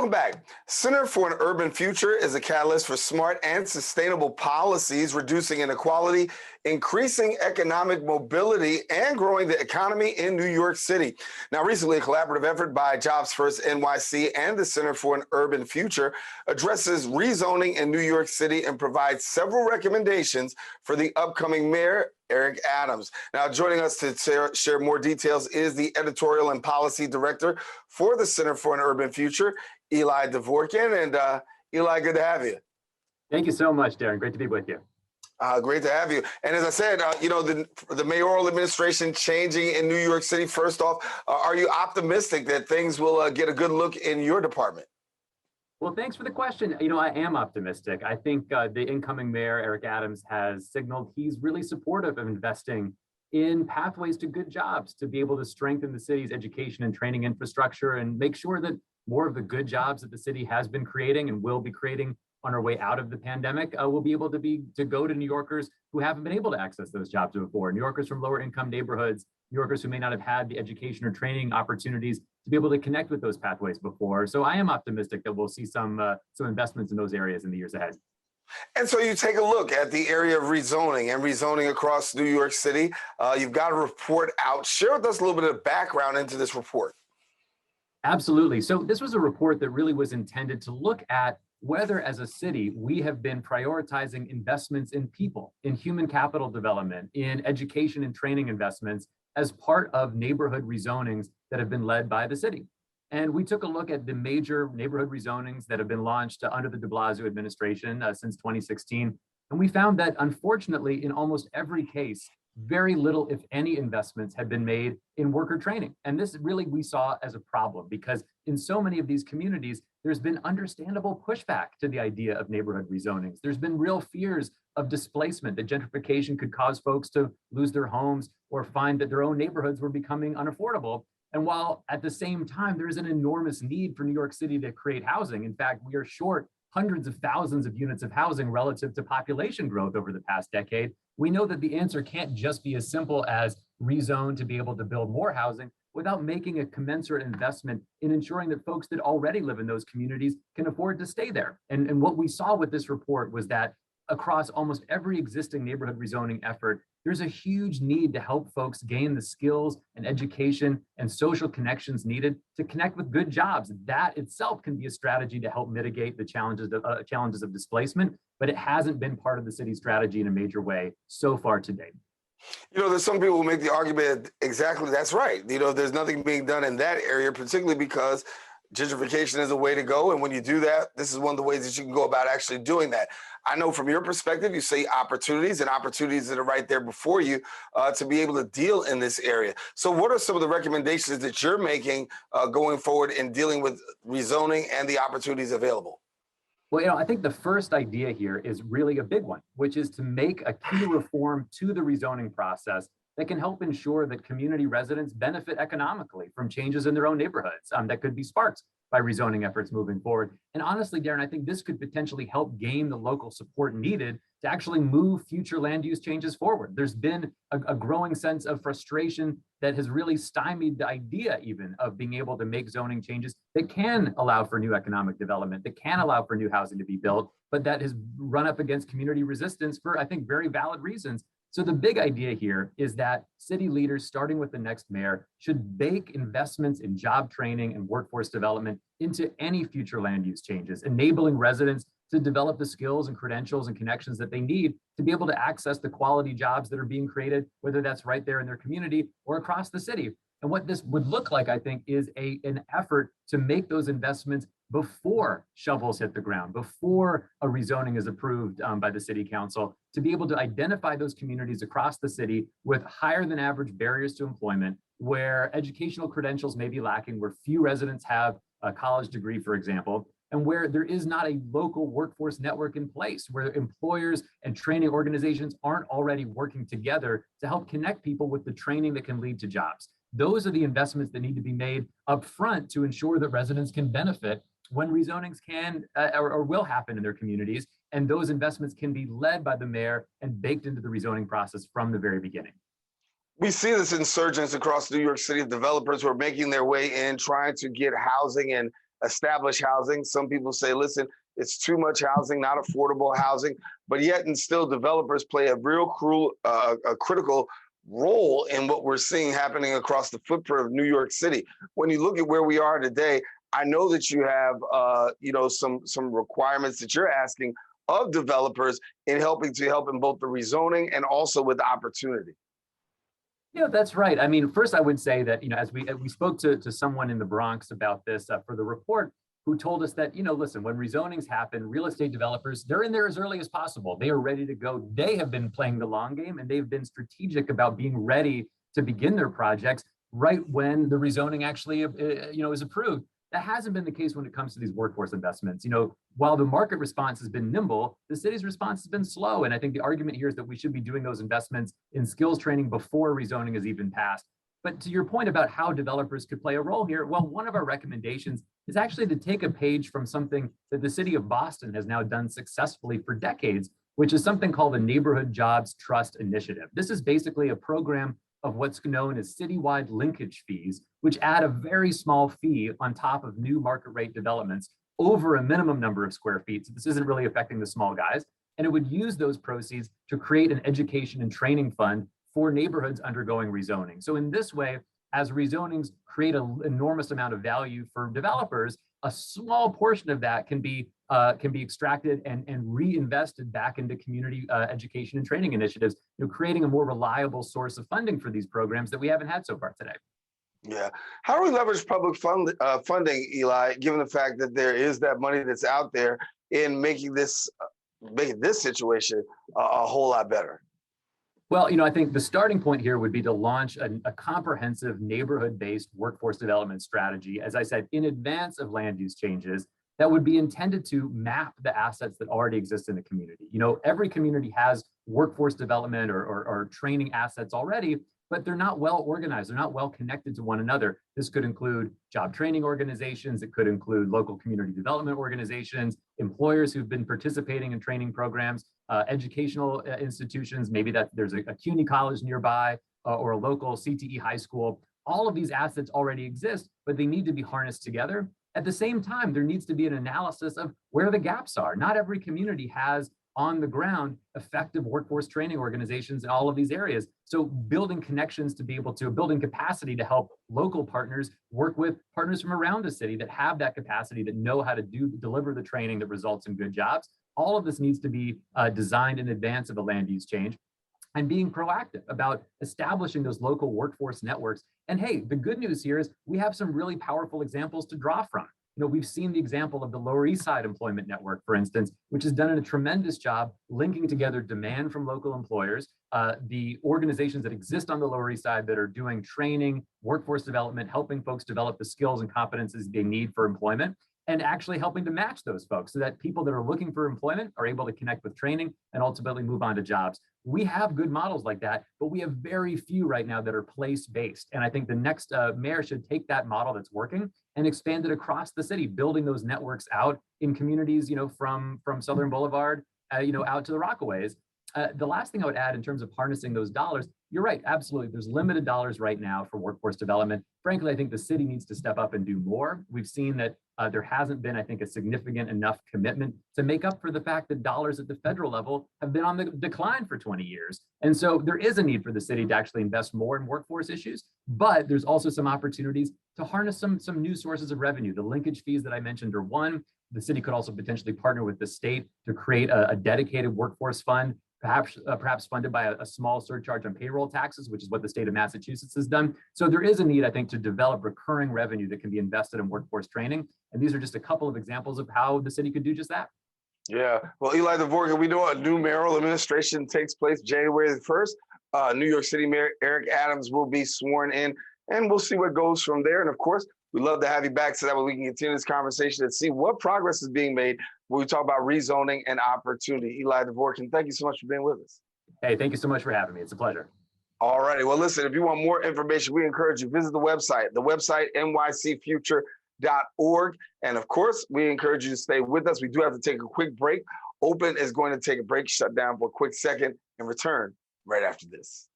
Welcome back. Center for an Urban Future is a catalyst for smart and sustainable policies, reducing inequality, increasing economic mobility, and growing the economy in New York City. Now, recently, a collaborative effort by Jobs First NYC and the Center for an Urban Future addresses rezoning in New York City and provides several recommendations for the upcoming mayor, Eric Adams. Now, joining us to share more details is the Editorial and Policy Director for the Center for an Urban Future, Eli Dvorkin. And Eli, good to have you. Thank you so much, Darren. Great to be with you. Great to have you. And as I said, the mayoral administration changing in New York City. First off, are you optimistic that things will get a good look in your department? Well, thanks for the question. I am optimistic. I think the incoming mayor, Eric Adams, has signaled he's really supportive of investing in pathways to good jobs, to be able to strengthen the city's education and training infrastructure and make sure that more of the good jobs that the city has been creating and will be creating on our way out of the pandemic will be able to go to New Yorkers who haven't been able to access those jobs before, New Yorkers from lower income neighborhoods, New Yorkers who may not have had the education or training opportunities to be able to connect with those pathways before. So I am optimistic that we'll see some investments in those areas in the years ahead. And so you take a look at the area of rezoning across New York City. You've got a report out. Share with us a little bit of background into this report. Absolutely. So this was a report that really was intended to look at whether as a city we have been prioritizing investments in people, in human capital development, in education and training investments as part of neighborhood rezonings that have been led by the city. And we took a look at the major neighborhood rezonings that have been launched under the de Blasio administration since 2016. And we found that unfortunately, in almost every case, very little, if any, investments had been made in worker training. And this really we saw as a problem because in so many of these communities, there's been understandable pushback to the idea of neighborhood rezonings. There's been real fears of displacement, that gentrification could cause folks to lose their homes or find that their own neighborhoods were becoming unaffordable. And while at the same time, there is an enormous need for New York City to create housing. In fact, we are short hundreds of thousands of units of housing relative to population growth over the past decade. We know that the answer can't just be as simple as rezone to be able to build more housing without making a commensurate investment in ensuring that folks that already live in those communities can afford to stay there. And what we saw with this report was that across almost every existing neighborhood rezoning effort, there's a huge need to help folks gain the skills and education and social connections needed to connect with good jobs. That itself can be a strategy to help mitigate the challenges of displacement, but it hasn't been part of the city's strategy in a major way so far to date. There's some people who make the argument exactly that's right. There's nothing being done in that area, particularly because gentrification is a way to go. And when you do that, this is one of the ways that you can go about actually doing that. I know from your perspective, you say opportunities and opportunities that are right there before you to be able to deal in this area. So what are some of the recommendations that you're making going forward in dealing with rezoning and the opportunities available? Well, I think the first idea here is really a big one, which is to make a key reform to the rezoning process that can help ensure that community residents benefit economically from changes in their own neighborhoods that could be sparked by rezoning efforts moving forward. And honestly, Darren, I think this could potentially help gain the local support needed to actually move future land use changes forward. There's been a growing sense of frustration that has really stymied the idea even of being able to make zoning changes that can allow for new economic development, that can allow for new housing to be built, but that has run up against community resistance for, I think, very valid reasons. So the big idea here is that city leaders, starting with the next mayor, should bake investments in job training and workforce development into any future land use changes, enabling residents to develop the skills and credentials and connections that they need to be able to access the quality jobs that are being created, whether that's right there in their community or across the city. And what this would look like, I think, is an effort to make those investments before shovels hit the ground, before a rezoning is approved by the city council, to be able to identify those communities across the city with higher than average barriers to employment, where educational credentials may be lacking, where few residents have a college degree, for example, and where there is not a local workforce network in place, where employers and training organizations aren't already working together to help connect people with the training that can lead to jobs. Those are the investments that need to be made up front to ensure that residents can benefit when rezonings can or will happen in their communities. And those investments can be led by the mayor and baked into the rezoning process from the very beginning. We see this insurgence across New York City of developers who are making their way in, trying to get housing and established housing. Some people say, listen, it's too much housing, not affordable housing, but yet and still developers play a a critical role in what we're seeing happening across the footprint of New York City. When you look at where we are today, I know that you have, some requirements that you're asking of developers in help in both the rezoning and also with opportunity. Yeah, that's right. I mean, first I would say that, as we spoke to someone in the Bronx about this for the report, who told us that, listen, when rezonings happen, real estate developers, they're in there as early as possible. They are ready to go. They have been playing the long game, and they've been strategic about being ready to begin their projects right when the rezoning actually, is approved. That hasn't been the case when it comes to these workforce investments. While the market response has been nimble, the city's response has been slow. And I think the argument here is that we should be doing those investments in skills training before rezoning is even passed. But to your point about how developers could play a role here, well, one of our recommendations is actually to take a page from something that the city of Boston has now done successfully for decades, which is something called the Neighborhood Jobs Trust Initiative. This is basically a program of what's known as citywide linkage fees, which add a very small fee on top of new market rate developments over a minimum number of square feet. So this isn't really affecting the small guys. And it would use those proceeds to create an education and training fund for neighborhoods undergoing rezoning. So in this way, as rezonings create an enormous amount of value for developers, a small portion of that can be extracted and reinvested back into community education and training initiatives, creating a more reliable source of funding for these programs that we haven't had so far today. Yeah. How do we leverage public funding, Eli, given the fact that there is that money that's out there in making this situation a whole lot better? Well, I think the starting point here would be to launch a comprehensive neighborhood-based workforce development strategy, as I said, in advance of land use changes that would be intended to map the assets that already exist in the community. Every community has workforce development or training assets already, but they're not well organized. They're not well connected to one another. This could include job training organizations. It could include local community development organizations, employers who've been participating in training programs, educational institutions, maybe that there's a CUNY college nearby or a local CTE high school. All of these assets already exist, but they need to be harnessed together. At the same time, there needs to be an analysis of where the gaps are. Not every community has on the ground effective workforce training organizations in all of these areas. So building connections to be able to, building capacity to help local partners work with partners from around the city that have that capacity, that know how to deliver the training that results in good jobs. All of this needs to be designed in advance of a land use change, and being proactive about establishing those local workforce networks. And hey, the good news here is we have some really powerful examples to draw from. We've seen the example of the Lower East Side Employment Network, for instance, which has done a tremendous job linking together demand from local employers, the organizations that exist on the Lower East Side that are doing training, workforce development, helping folks develop the skills and competencies they need for employment, and actually helping to match those folks so that people that are looking for employment are able to connect with training and ultimately move on to jobs. We have good models like that, but we have very few right now that are place-based. And I think the next mayor should take that model that's working and expand it across the city, building those networks out in communities, from Southern Boulevard, out to the Rockaways. The last thing I would add in terms of harnessing those dollars, you're right, absolutely. There's limited dollars right now for workforce development. Frankly, I think the city needs to step up and do more. We've seen that there hasn't been, I think, a significant enough commitment to make up for the fact that dollars at the federal level have been on the decline for 20 years. And so there is a need for the city to actually invest more in workforce issues, but there's also some opportunities to harness some new sources of revenue. The linkage fees that I mentioned are one. The city could also potentially partner with the state to create a dedicated workforce fund, perhaps funded by a small surcharge on payroll taxes, which is what the state of Massachusetts has done. So there is a need, I think, to develop recurring revenue that can be invested in workforce training. And these are just a couple of examples of how the city could do just that. Yeah. Well, Eli Dvorkin, we know a new mayoral administration takes place January the 1st. New York City Mayor Eric Adams will be sworn in, and we'll see what goes from there. And of course, we'd love to have you back so that way we can continue this conversation and see what progress is being made when we talk about rezoning and opportunity. Eli Dvorkin, thank you so much for being with us. Hey, thank you so much for having me. It's a pleasure. All righty. Well, listen, if you want more information, we encourage you to visit the website nycfuture.org. And of course, we encourage you to stay with us. We do have to take a quick break. Open is going to take a break, shut down for a quick second, and return right after this.